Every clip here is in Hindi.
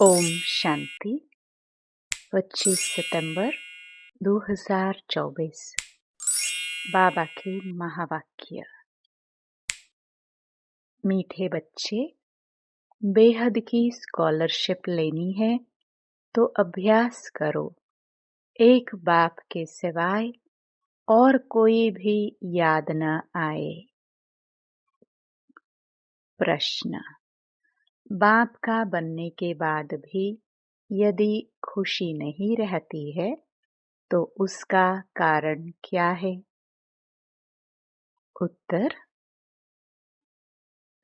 ओम शांति। 25 सितंबर 2024। बाबा के महावाक्य। मीठे बच्चे, बेहद की स्कॉलरशिप लेनी है तो अभ्यास करो। एक बाप के सिवाय और कोई भी याद न आए। प्रश्न। बाप का बनने के बाद भी यदि खुशी नहीं रहती है तो उसका कारण क्या है? उत्तर।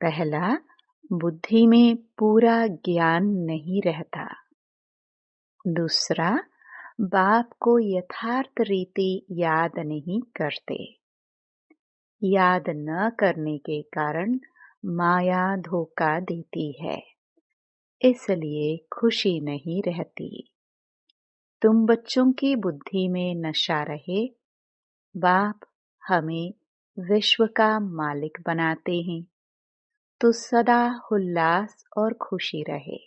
पहला, बुद्धि में पूरा ज्ञान नहीं रहता। दूसरा, बाप को यथार्थ रीति याद नहीं करते। याद न करने के कारण माया धोखा देती है, इसलिए खुशी नहीं रहती। तुम बच्चों की बुद्धि में नशा रहे, बाप हमें विश्व का मालिक बनाते हैं, तो सदा उल्लास और खुशी रहे।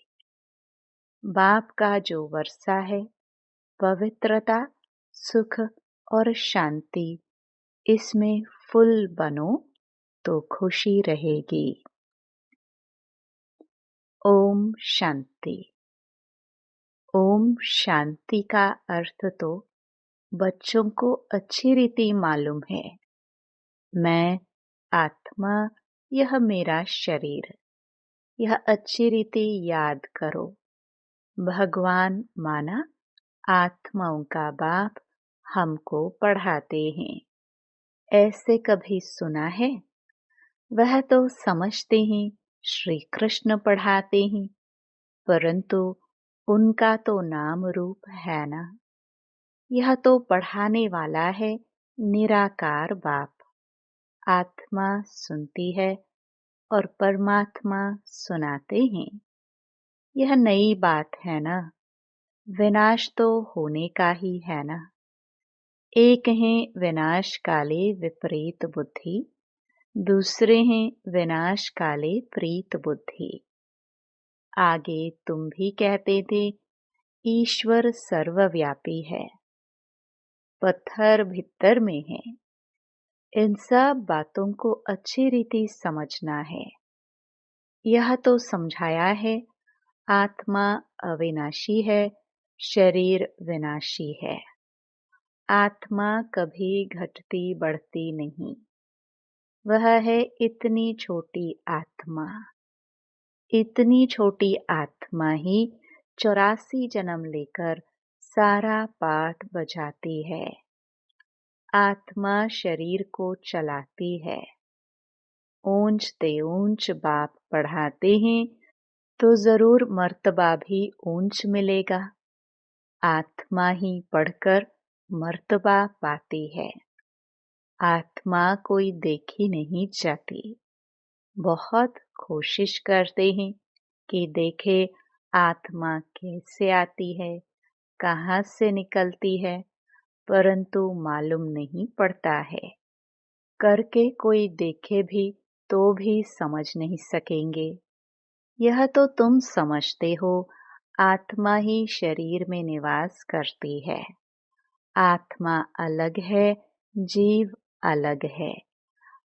बाप का जो वर्षा है, पवित्रता, सुख और शांति, इसमें फुल बनो तो खुशी रहेगी। ओम शांति। ओम शांति का अर्थ तो बच्चों को अच्छी रीति मालूम है। मैं आत्मा, यह मेरा शरीर, यह अच्छी रीति याद करो। भगवान माना आत्माओं का बाप हमको पढ़ाते हैं। ऐसे कभी सुना है? वह तो समझते हैं श्री कृष्ण पढ़ाते हैं, परंतु उनका तो नाम रूप है ना। यह तो पढ़ाने वाला है निराकार बाप। आत्मा सुनती है और परमात्मा सुनाते हैं। यह नई बात है ना। विनाश तो होने का ही है ना। एक हैं विनाश काले विपरीत बुद्धि, दूसरे हैं विनाश काले प्रीत बुद्धि। आगे तुम भी कहते थे ईश्वर सर्वव्यापी है, पत्थर भीतर में है। इन सब बातों को अच्छी रीति समझना है। यह तो समझाया है आत्मा अविनाशी है, शरीर विनाशी है। आत्मा कभी घटती बढ़ती नहीं। वह है इतनी छोटी आत्मा। इतनी छोटी आत्मा ही 84 जन्म लेकर सारा पाठ बजाती है। आत्मा शरीर को चलाती है। ऊंच ते ऊंच बाप पढ़ाते हैं तो जरूर मर्तबा भी ऊंच मिलेगा। आत्मा ही पढ़कर मर्तबा पाती है। आत्मा कोई देखी नहीं जाती। बहुत कोशिश करते हैं कि देखे आत्मा कैसे आती है, कहाँ से निकलती है, परंतु मालूम नहीं पड़ता है। करके कोई देखे भी तो भी समझ नहीं सकेंगे। यह तो तुम समझते हो आत्मा ही शरीर में निवास करती है। आत्मा अलग है, जीव अलग है।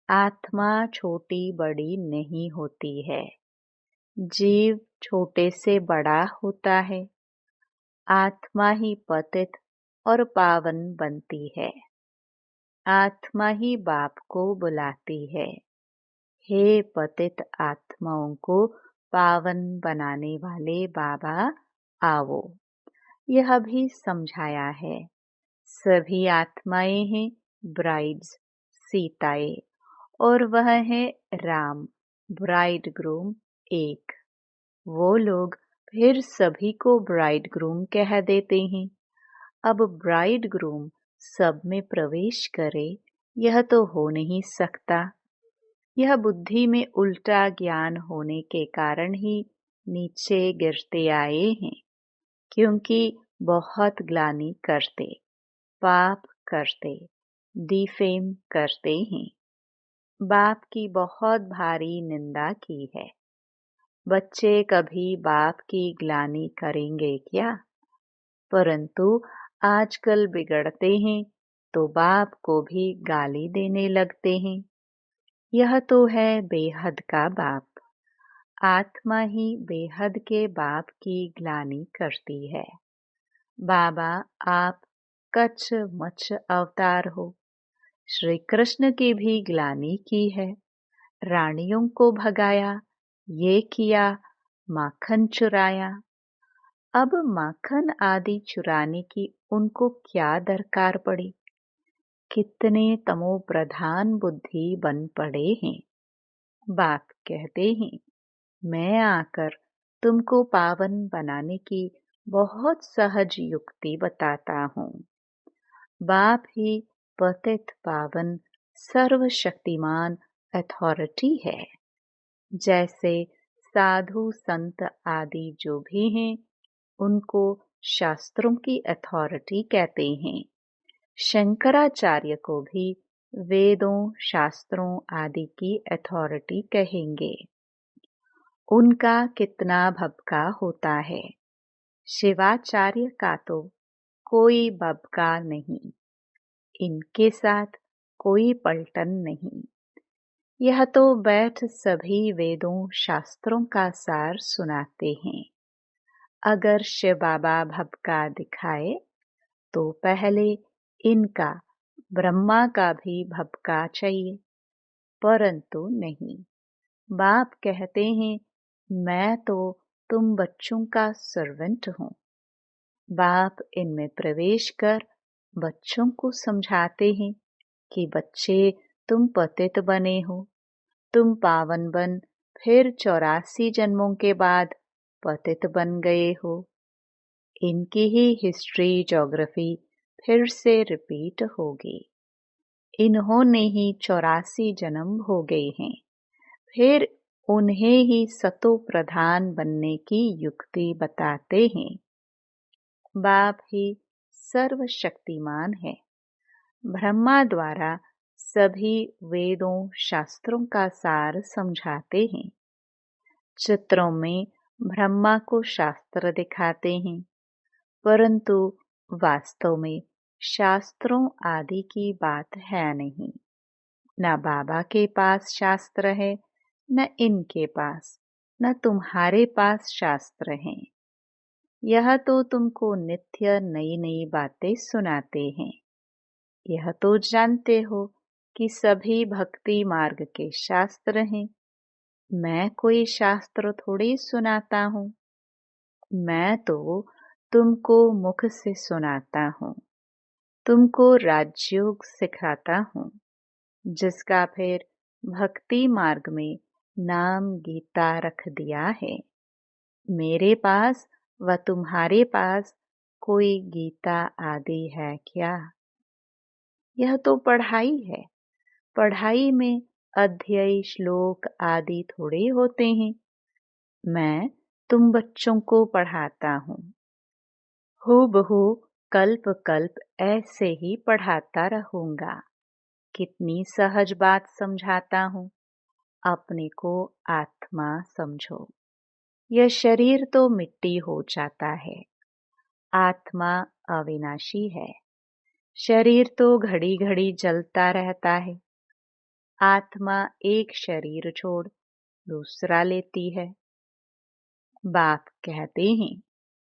आत्मा छोटी बड़ी नहीं होती है। जीव छोटे से बड़ा होता है। आत्मा ही पतित और पावन बनती है। आत्मा ही बाप को बुलाती है, हे पतित आत्माओं को पावन बनाने वाले बाबा आओ। यह भी समझाया है सभी आत्माएं हैं ब्राइड्स, सीताएं, और वह है राम, ब्राइड ग्रूम एक। वो लोग फिर सभी को ब्राइड ग्रूम कह देते हैं। अब ब्राइड ग्रूम सब में प्रवेश करे, यह तो हो नहीं सकता। यह बुद्धि में उल्टा ज्ञान होने के कारण ही नीचे गिरते आए हैं, क्योंकि बहुत ग्लानि करते, पाप करते, डिफेम करते हैं। बाप की बहुत भारी निंदा की है। बच्चे कभी बाप की ग्लानि करेंगे क्या? परंतु आजकल बिगड़ते हैं तो बाप को भी गाली देने लगते हैं। यह तो है बेहद का बाप। आत्मा ही बेहद के बाप की ग्लानि करती है। बाबा, आप कच्छ मच्छ अवतार हो। श्री कृष्ण की भी ग्लानि की है। रानियों को भगाया, ये किया, माखन चुराया। अब माखन आदि चुराने की उनको क्या दरकार पड़ी? कितने तमो प्रधान बुद्धि बन पड़े हैं। बाप कहते हैं, मैं आकर तुमको पावन बनाने की बहुत सहज युक्ति बताता हूँ। बाप ही पतित पावन सर्वशक्तिमान अथॉरिटी है। जैसे साधु संत आदि जो भी हैं, उनको शास्त्रों की अथॉरिटी कहते हैं। शंकराचार्य को भी वेदों शास्त्रों आदि की अथॉरिटी कहेंगे। उनका कितना भपका होता है। शिवाचार्य का तो कोई भपका नहीं। इनके साथ कोई पलटन नहीं। यह तो बैठ सभी वेदों शास्त्रों का सार सुनाते हैं। अगर शिव बाबा भपका दिखाए तो पहले इनका ब्रह्मा का भी भपका चाहिए, परंतु नहीं। बाप कहते हैं, मैं तो तुम बच्चों का सर्वेंट हूँ। बाप इनमें प्रवेश कर बच्चों को समझाते हैं कि बच्चे, तुम पतित बने हो, तुम पावन बन फिर 84 जन्मों के बाद पतित बन गए हो। इनकी ही हिस्ट्री ज्योग्राफी फिर से रिपीट होगी। इन्होंने ही 84 जन्म हो गए हैं। फिर उन्हें ही सतो प्रधान बनने की युक्ति बताते हैं। बाप ही सर्वशक्तिमान है। ब्रह्मा द्वारा सभी वेदों शास्त्रों का सार समझाते हैं। चित्रों में ब्रह्मा को शास्त्र दिखाते हैं, परंतु वास्तव में शास्त्रों आदि की बात है नहीं। न बाबा के पास शास्त्र है, न इनके पास, न तुम्हारे पास शास्त्र हैं। यह तो तुमको नित्य नई नई बातें सुनाते हैं। यह तो जानते हो कि सभी भक्ति मार्ग के शास्त्र हैं। मैं कोई शास्त्र थोड़ी सुनाता हूँ। मैं तो तुमको मुख से सुनाता हूँ। तुमको राजयोग सिखाता हूँ, जिसका फिर भक्ति मार्ग में नाम गीता रख दिया है। मेरे पास व तुम्हारे पास कोई गीता आदि है क्या? यह तो पढ़ाई है। पढ़ाई में अध्याय श्लोक आदि थोड़े होते हैं। मैं तुम बच्चों को पढ़ाता हूँ। हूबहू कल्प कल्प ऐसे ही पढ़ाता रहूंगा। कितनी सहज बात समझाता हूँ। अपने को आत्मा समझो। यह शरीर तो मिट्टी हो जाता है। आत्मा अविनाशी है। शरीर तो घड़ी घड़ी जलता रहता है। आत्मा एक शरीर छोड़ दूसरा लेती है। बाप कहते हैं,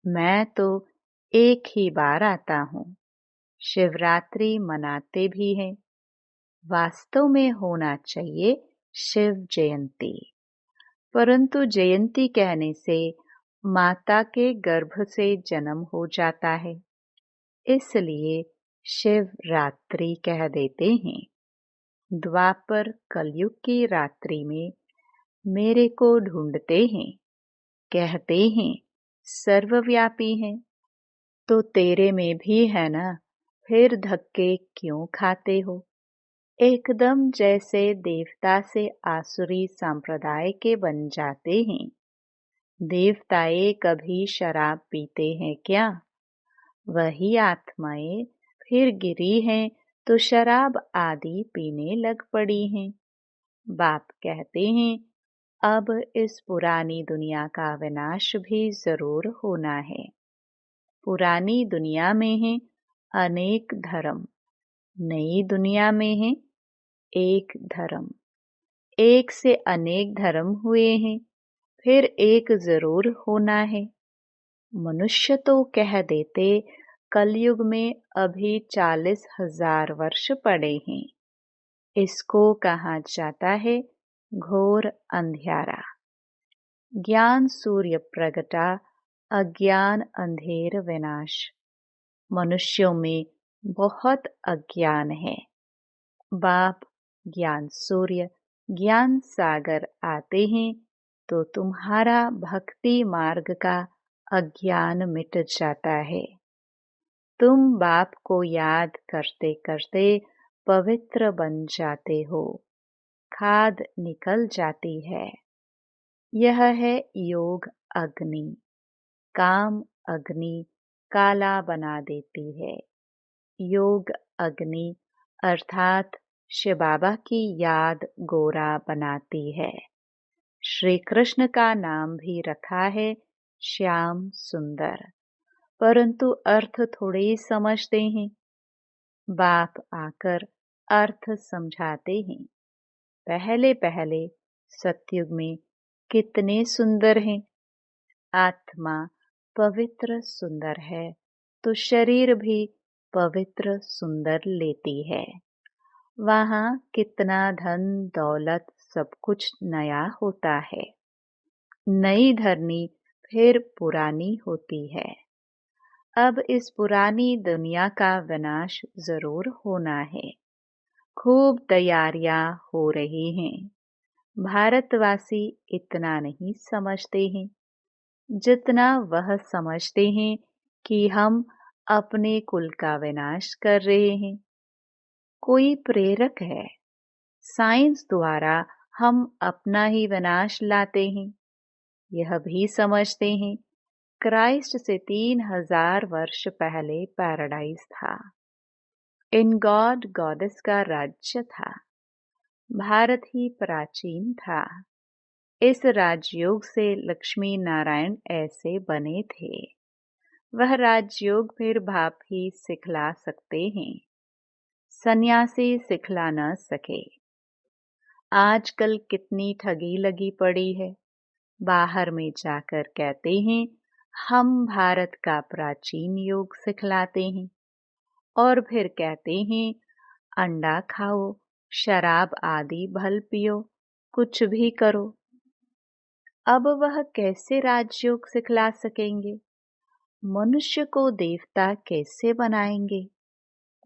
मैं तो एक ही बार आता हूँ। शिवरात्रि मनाते भी हैं। वास्तव में होना चाहिए शिव जयंती, परंतु जयंती कहने से माता के गर्भ से जन्म हो जाता है, इसलिए शिव रात्रि कह देते हैं। द्वापर कलयुग की रात्रि में मेरे को ढूंढते हैं, कहते हैं सर्वव्यापी हैं, तो तेरे में भी है ना, फिर धक्के क्यों खाते हो? एकदम जैसे देवता से आसुरी संप्रदाय के बन जाते हैं। देवताएं कभी शराब पीते हैं क्या? वही आत्माएं फिर गिरी हैं तो शराब आदि पीने लग पड़ी हैं। बाप कहते हैं, अब इस पुरानी दुनिया का विनाश भी जरूर होना है। पुरानी दुनिया में है अनेक धर्म, नई दुनिया में है एक धर्म। एक से अनेक धर्म हुए हैं, फिर एक जरूर होना है। मनुष्य तो कह देते कलयुग में अभी 40,000 वर्ष पड़े हैं। इसको कहा जाता है घोर अंधियारा। ज्ञान सूर्य प्रगटा, अज्ञान अंधेर विनाश। मनुष्यों में बहुत अज्ञान है। बाप ज्ञान सूर्य, ज्ञान सागर आते हैं तो तुम्हारा भक्ति मार्ग का अज्ञान मिट जाता है। तुम बाप को याद करते करते पवित्र बन जाते हो, खाद निकल जाती है। यह है योग अग्नि। काम अग्नि काला बना देती है। योग अग्नि अर्थात शिव बाबा की याद गोरा बनाती है। श्री कृष्ण का नाम भी रखा है श्याम सुंदर, परंतु अर्थ थोड़े ही समझते हैं। बाप आकर अर्थ समझाते हैं। पहले पहले सतयुग में कितने सुंदर हैं। आत्मा पवित्र सुंदर है तो शरीर भी पवित्र सुंदर लेती है। वहाँ कितना धन दौलत सब कुछ नया होता है। नई धरनी फिर पुरानी होती है। अब इस पुरानी दुनिया का विनाश जरूर होना है। खूब तैयारियां हो रही हैं। भारतवासी इतना नहीं समझते हैं जितना वह समझते हैं कि हम अपने कुल का विनाश कर रहे हैं। कोई प्रेरक है। साइंस द्वारा हम अपना ही विनाश लाते हैं। यह भी समझते हैं क्राइस्ट से 3000 वर्ष पहले पैराडाइज था। इन गॉड गॉडेस का राज्य था। भारत ही प्राचीन था। इस राजयोग से लक्ष्मी नारायण ऐसे बने थे। वह राजयोग फिर बाप ही सिखला सकते हैं। सन्यासी सिखला न सके। आजकल कितनी ठगी लगी पड़ी है। बाहर में जाकर कहते हैं हम भारत का प्राचीन योग सिखलाते हैं, और फिर कहते हैं अंडा खाओ, शराब आदि भल पियो, कुछ भी करो। अब वह कैसे राजयोग सिखला सकेंगे? मनुष्य को देवता कैसे बनाएंगे?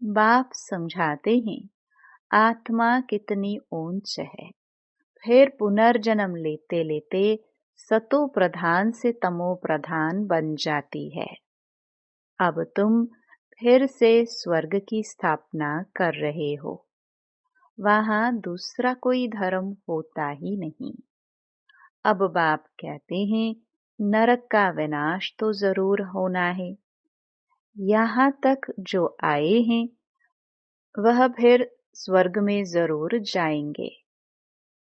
बाप समझाते हैं आत्मा कितनी ऊंच है। फिर पुनर्जन्म लेते लेते सतो प्रधान से तमो प्रधान बन जाती है। अब तुम फिर से स्वर्ग की स्थापना कर रहे हो। वहां दूसरा कोई धर्म होता ही नहीं। अब बाप कहते हैं नरक का विनाश तो जरूर होना है। यहाँ तक जो आए हैं वह फिर स्वर्ग में जरूर जाएंगे।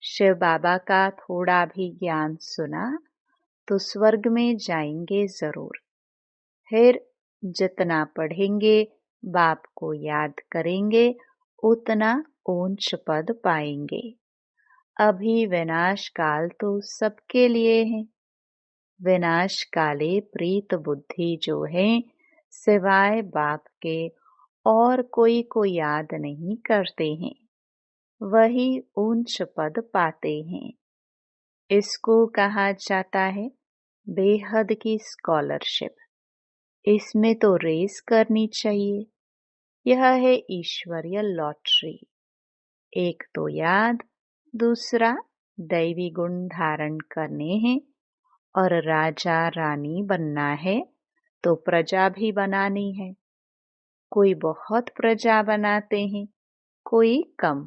शिव बाबा का थोड़ा भी ज्ञान सुना तो स्वर्ग में जाएंगे जरूर। फिर जितना पढ़ेंगे, बाप को याद करेंगे, उतना ऊंच पद पाएंगे। अभी विनाश काल तो सबके लिए है। विनाश काले प्रीत बुद्धि जो है सिवाय बाप के और कोई को याद नहीं करते हैं, वही ऊंच पद पाते हैं। इसको कहा जाता है बेहद की स्कॉलरशिप। इसमें तो रेस करनी चाहिए। यह है ईश्वरीय लॉटरी। एक तो याद, दूसरा दैवी गुण धारण करने हैं, और राजा रानी बनना है तो प्रजा भी बनानी है। कोई बहुत प्रजा बनाते हैं, कोई कम।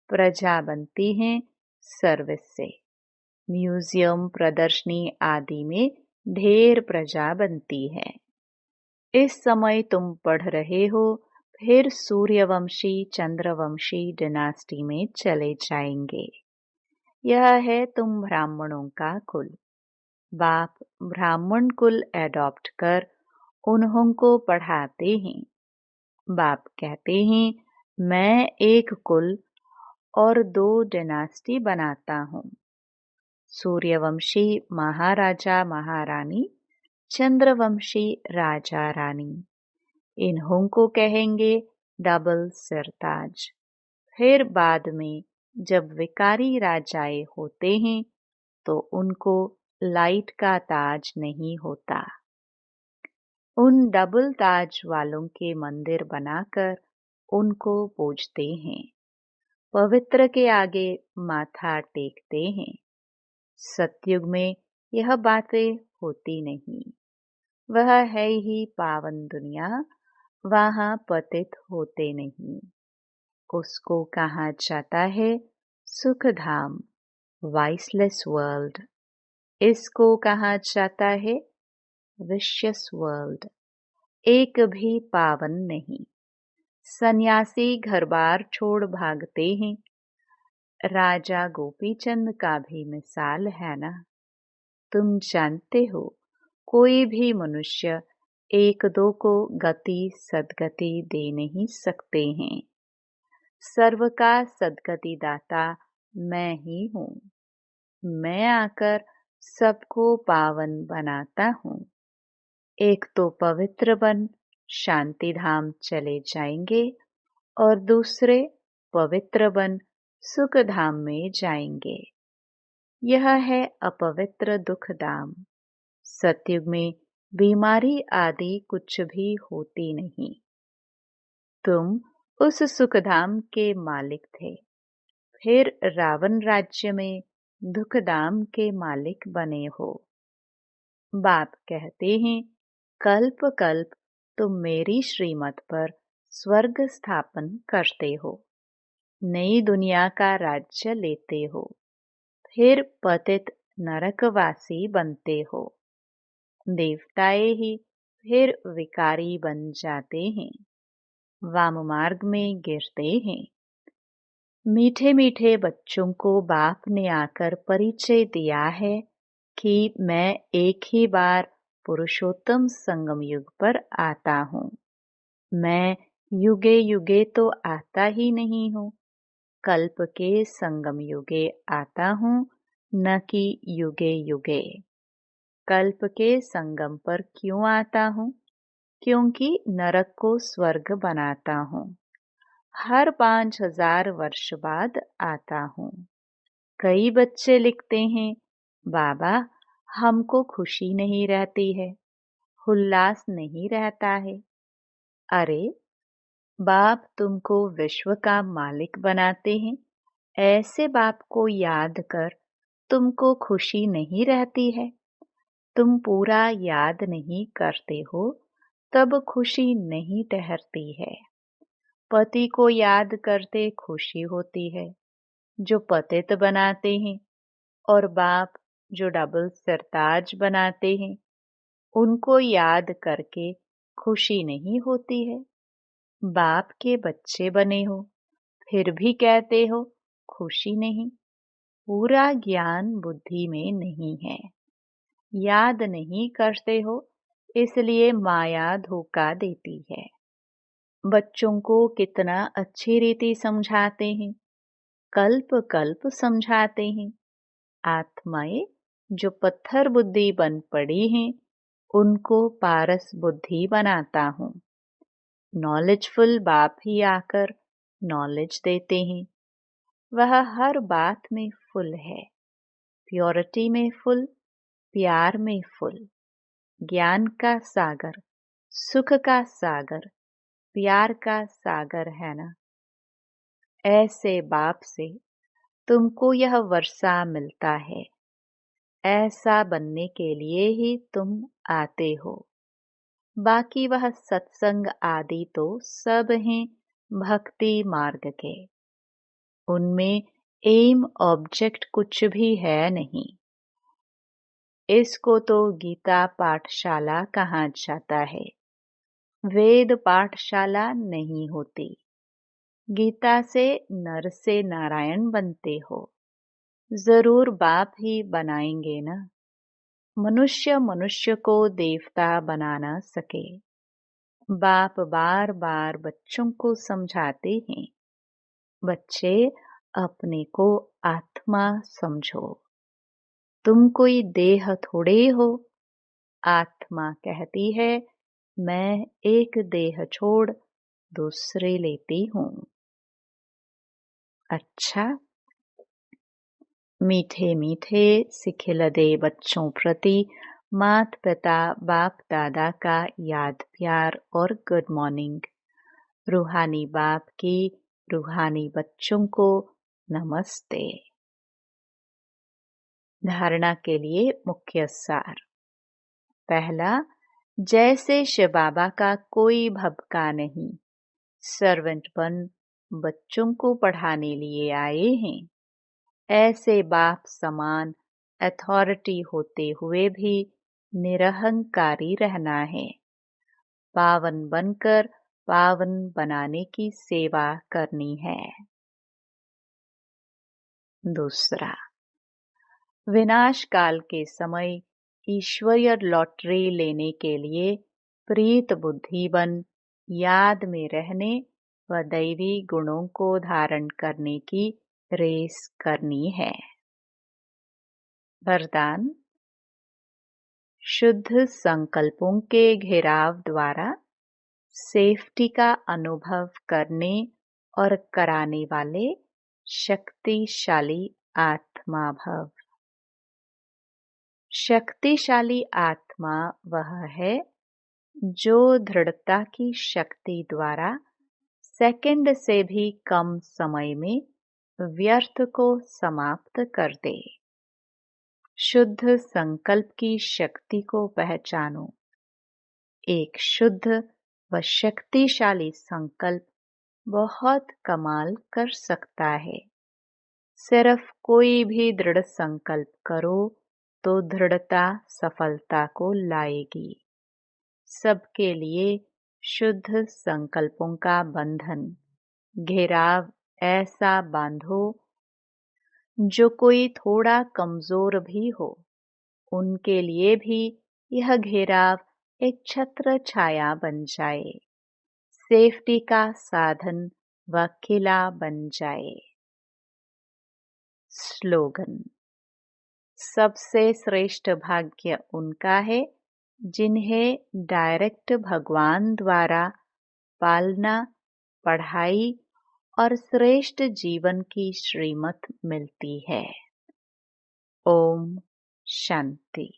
प्रजा बनती है सर्विस से। म्यूजियम, प्रदर्शनी आदि में ढेर प्रजा बनती है। इस समय तुम पढ़ रहे हो, फिर सूर्यवंशी चंद्रवंशी डिनास्टी में चले जाएंगे। यह है तुम ब्राह्मणों का कुल। बाप ब्राह्मण कुल एडॉप्ट कर उन्हों को पढ़ाते हैं। बाप कहते हैं मैं एक कुल और 2 डायनास्टी बनाता हूँ। सूर्यवंशी महाराजा महारानी, चंद्रवंशी राजा रानी, इन्हों को कहेंगे डबल सिरताज। फिर बाद में जब विकारी राजाए होते हैं तो उनको लाइट का ताज नहीं होता। उन डबल ताज वालों के मंदिर बनाकर उनको पूजते हैं, पवित्र के आगे माथा टेकते हैं। सतयुग में यह बातें होती नहीं। वह है ही पावन दुनिया, वहां पतित होते नहीं। उसको कहा जाता है सुख धाम, वाइसलेस वर्ल्ड। इसको कहा जाता है विशियस वर्ल्ड, एक भी पावन नहीं। सन्यासी घर बार छोड़ भागते हैं। राजा गोपीचंद का भी मिसाल है ना। तुम जानते हो कोई भी मनुष्य एक दो को गति सदगति दे नहीं सकते हैं। सर्व का सदगति दाता मैं ही हूँ। मैं आकर सबको पावन बनाता हूँ। एक तो पवित्र बन शांति धाम चले जाएंगे और दूसरे पवित्र बन सुख धाम में जाएंगे। यह है अपवित्र दुख धाम। सतयुग में बीमारी आदि कुछ भी होती नहीं। तुम उस सुखधाम के मालिक थे, फिर रावण राज्य में दुखधाम के मालिक बने हो। बाप कहते हैं कल्प कल्प तुम मेरी श्रीमत पर स्वर्ग स्थापन करते हो, नई दुनिया का राज्य लेते हो, फिर पतित नरकवासी बनते हो। देवताए ही फिर विकारी बन जाते हैं, वाम मार्ग में गिरते हैं। मीठे मीठे बच्चों को बाप ने आकर परिचय दिया है कि मैं एक ही बार पुरुषोत्तम संगम युग पर आता हूँ। मैं युगे युगे तो आता ही नहीं हूँ, कल्प के संगम युगे आता हूँ, न कि युगे युगे। कल्प के संगम पर क्यों आता हूँ? क्योंकि नरक को स्वर्ग बनाता हूँ। हर 5000 वर्ष बाद आता हूँ। कई बच्चे लिखते हैं बाबा हमको खुशी नहीं रहती है, उल्लास नहीं रहता है। अरे बाप तुमको विश्व का मालिक बनाते हैं, ऐसे बाप को याद कर तुमको खुशी नहीं रहती है। तुम पूरा याद नहीं करते हो तब खुशी नहीं ठहरती है। पति को याद करते खुशी होती है, जो पतित बनाते हैं, और बाप जो डबल सरताज बनाते हैं उनको याद करके खुशी नहीं होती है। बाप के बच्चे बने हो फिर भी कहते हो खुशी नहीं। पूरा ज्ञान बुद्धि में नहीं है, याद नहीं करते हो, इसलिए माया धोखा देती है। बच्चों को कितना अच्छी रीति समझाते हैं, कल्प कल्प समझाते हैं। आत्माएं जो पत्थर बुद्धि बन पड़ी हैं उनको पारस बुद्धि बनाता हूँ। नॉलेजफुल बाप ही आकर नॉलेज देते हैं। वह हर बात में फुल है, प्योरिटी में फुल, प्यार में फुल, ज्ञान का सागर, सुख का सागर, प्यार का सागर है ना। ऐसे बाप से तुमको यह वर्षा मिलता है। ऐसा बनने के लिए ही तुम आते हो। बाकी वह सत्संग आदि तो सब हैं भक्ति मार्ग के। उनमें एम ऑब्जेक्ट कुछ भी है नहीं। इसको तो गीता पाठशाला कहा जाता है, वेद पाठशाला नहीं होती। गीता से नर से नारायण बनते हो, जरूर बाप ही बनाएंगे ना। मनुष्य मनुष्य को देवता बना न सके। बाप बार बार बच्चों को समझाते हैं, बच्चे अपने को आत्मा समझो। तुम कोई देह थोड़े हो। आत्मा कहती है मैं एक देह छोड़ दूसरे लेती हूँ। अच्छा, मीठे मीठे सिखिलदे बच्चों प्रति मात पिता बाप दादा का याद प्यार और गुड मॉर्निंग। रूहानी बाप की रूहानी बच्चों को नमस्ते। धारणा के लिए मुख्य सार। पहला, जैसे शिव बाबा का कोई भबका नहीं, सर्वेंट बन बच्चों को पढ़ाने लिए आए हैं। ऐसे बाप समान अथॉरिटी होते हुए भी निरहंकारी रहना है। पावन बनकर पावन बनाने की सेवा करनी है। दूसरा, विनाश काल के समय ईश्वरीय लॉटरी लेने के लिए प्रीत बुद्धि बन याद में रहने व दैवी गुणों को धारण करने की रेस करनी है। वरदान, शुद्ध संकल्पों के घेराव द्वारा सेफ्टी का अनुभव करने और कराने वाले शक्तिशाली आत्मा भव। शक्तिशाली आत्मा वह है जो दृढ़ता की शक्ति द्वारा सेकंड से भी कम समय में व्यर्थ को समाप्त कर दे। शुद्ध संकल्प की शक्ति को पहचानो। एक शुद्ध व शक्तिशाली संकल्प बहुत कमाल कर सकता है। सिर्फ कोई भी दृढ़ संकल्प करो तो दृढ़ता सफलता को लाएगी। सबके लिए शुद्ध संकल्पों का बंधन घेराव ऐसा बांधो जो कोई थोड़ा कमजोर भी हो, उनके लिए भी यह घेराव एक छत्र छाया बन जाए, सेफ्टी का साधन व किला बन जाए। स्लोगन, सबसे श्रेष्ठ भाग्य उनका है जिन्हें डायरेक्ट भगवान द्वारा पालना, पढ़ाई और श्रेष्ठ जीवन की श्रीमत मिलती है। ओम शांति।